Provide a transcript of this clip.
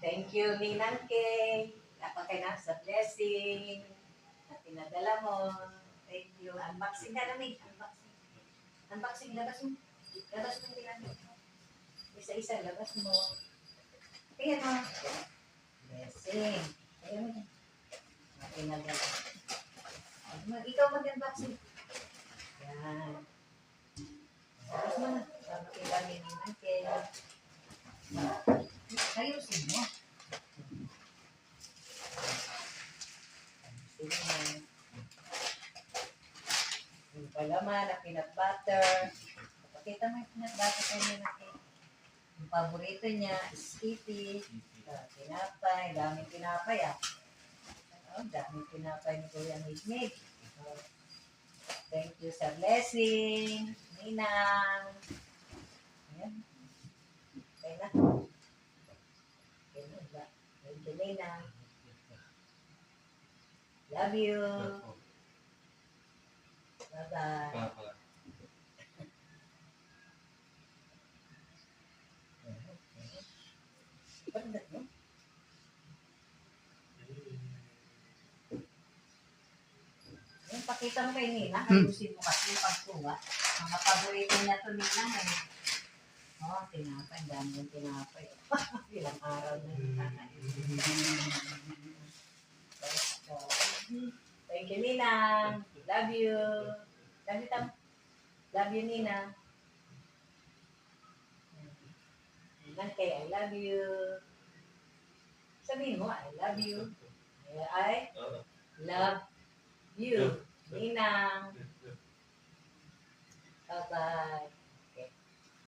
Thank you, Ninang Kay. Napakay na sa blessing na pinadala mo. Thank you. Unboxing ka namin. Unboxing. Unboxing, labas mo. Labas mo pinadala mo. Isa-isa, labas mo. Kaya mo. Blessing. Kaya mo yan. Pinadala. Ikaw mag-unboxing. Yan. Labas mo na. Pakita ni Ninang Kay. Ayusin mo. Yung palaman na peanut butter. Pakita mo yung peanut butter kayo nila. Yung paborito niya, Skippy. Tinapay. Daming tinapay ah. Daming tinapay ni Kuya Hignig. Thank you sa blessing. Ninang. Ayan. Okay na. Thank you, Ninang. Love you. Bye-bye. Pagdat mo? Yung pakita mo kay Nina, ayusin mo kasi yung pagkuha. Mga paborito niya to Nina eh. Oh, tinapay. Dami yung tinapay. Ilang araw na yung kakain. Thank you, Nina. Love you. Love you, Tam. Love you, Nina. Ninang kay I love you. Sabihin mo, I love you. I love you. Ninang. Bye-bye.